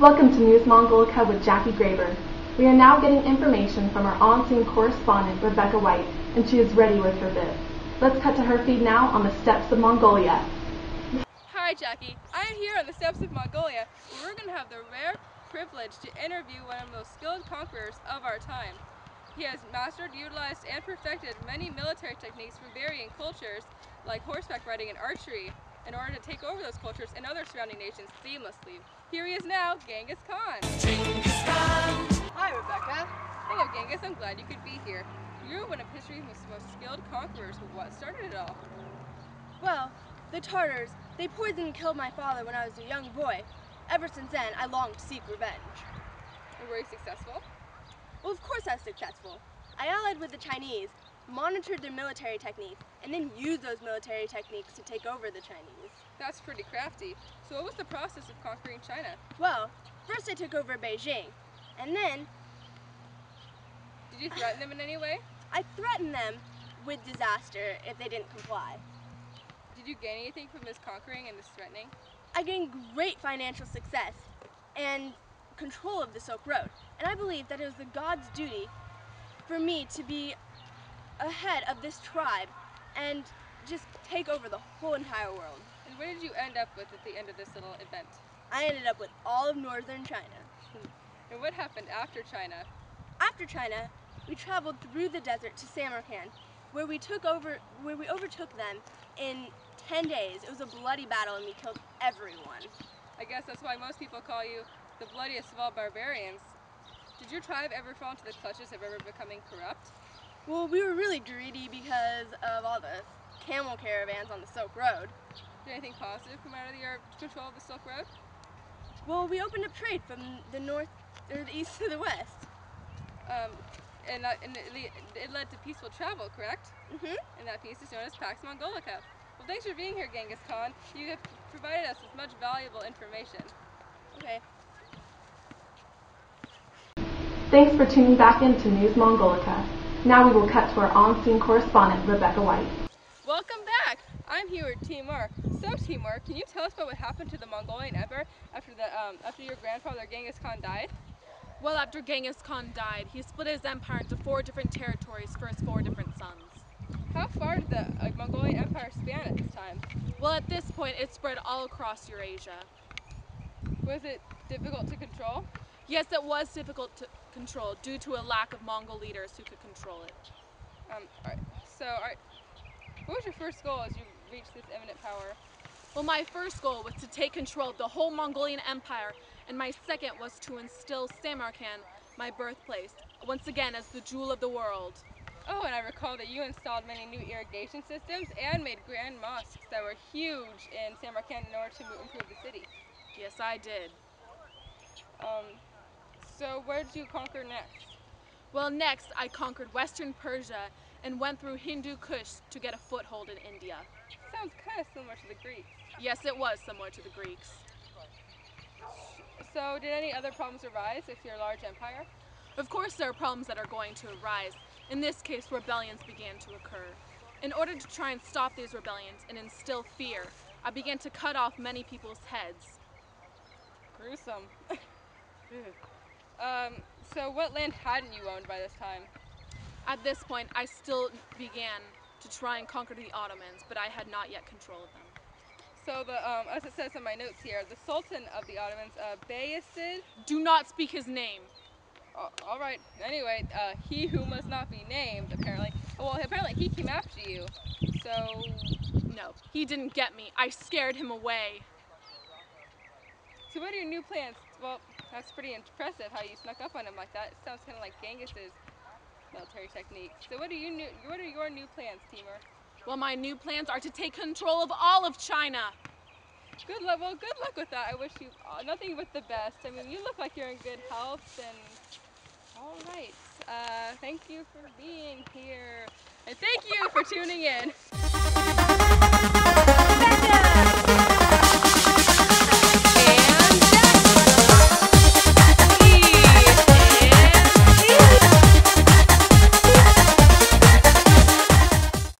Welcome to News Mongolica with Jackie Graber. We are now getting information from our on-scene correspondent, Rebecca White, and she is ready with her bit. Let's cut to her feed now on the steppes of Mongolia. Hi Jackie, I am here on the steppes of Mongolia, where we're going to have the rare privilege to interview one of the most skilled conquerors of our time. He has mastered, utilized, and perfected many military techniques from varying cultures, like horseback riding and archery, in order to take over those cultures and other surrounding nations seamlessly. Here he is now, Genghis Khan. Genghis Khan. Hi Rebecca. Hello Genghis, I'm glad you could be here. You're one of history's most skilled conquerors. What started it all? Well, the Tartars, they poisoned and killed my father when I was a young boy. Ever since then, I longed to seek revenge. And were you successful? Well, of course I was successful. I allied with the Chinese, monitored their military techniques, and then used those military techniques to take over the Chinese. That's pretty crafty. So what was the process of conquering China? Well, first I took over Beijing, and then... Did you threaten them in any way? I threatened them with disaster if they didn't comply. Did you gain anything from this conquering and this threatening? I gained great financial success and control of the Silk Road, and I believe that it was the God's duty for me to be ahead of this tribe and just take over the whole entire world. And what did you end up with at the end of this little event? I ended up with all of northern China. And what happened after China? After China, we traveled through the desert to Samarkand, where we overtook them in 10 days. It was a bloody battle and we killed everyone. I guess that's why most people call you the bloodiest of all barbarians. Did your tribe ever fall into the clutches of ever becoming corrupt? Well, we were really greedy because of all the camel caravans on the Silk Road. Did anything positive come out of your control of the Silk Road? Well, we opened up trade from the north, or the east to the west. And it led to peaceful travel, correct? Mm-hmm. And that piece is known as Pax Mongolica. Well, thanks for being here, Genghis Khan. You have provided us with much valuable information. Okay. Thanks for tuning back into News Mongolica. Now we will cut to our on-scene correspondent, Rebecca White. Welcome back! I'm here with Timur. So Timur, can you tell us about what happened to the Mongolian Emperor after your grandfather Genghis Khan died? Well, after Genghis Khan died, he split his empire into 4 different territories for his 4 different sons. How far did the Mongolian Empire span at this time? Well, at this point, it spread all across Eurasia. Was it difficult to control? Yes, it was difficult to control due to a lack of Mongol leaders who could control it. What was your first goal as you reached this eminent power? Well, my first goal was to take control of the whole Mongolian Empire, and my second was to instill Samarkand, my birthplace, once again as the jewel of the world. Oh, and I recall that you installed many new irrigation systems and made grand mosques that were huge in Samarkand in order to improve the city. Yes, I did. So where did you conquer next? Well, next I conquered Western Persia and went through Hindu Kush to get a foothold in India. Sounds kind of similar to the Greeks. Yes, it was similar to the Greeks. So did any other problems arise with your large empire? Of course there are problems that are going to arise. In this case, rebellions began to occur. In order to try and stop these rebellions and instill fear, I began to cut off many people's heads. Gruesome. So what land hadn't you owned by this time? At this point, I still began to try and conquer the Ottomans, but I had not yet control of them. So as it says in my notes here, the Sultan of the Ottomans, Bayezid. Do not speak his name. All right. Anyway, he who must not be named, apparently. Well, apparently he came after you. So. No, he didn't get me. I scared him away. So what are your new plans? Well, that's pretty impressive how you snuck up on him like that. It sounds kind of like Genghis's military techniques. So what are your new plans, Timur? Well, my new plans are to take control of all of China. Good luck. Well, good luck with that. I wish you nothing but the best. I mean, you look like you're in good health and. All right. Thank you for being here. And thank you for tuning in.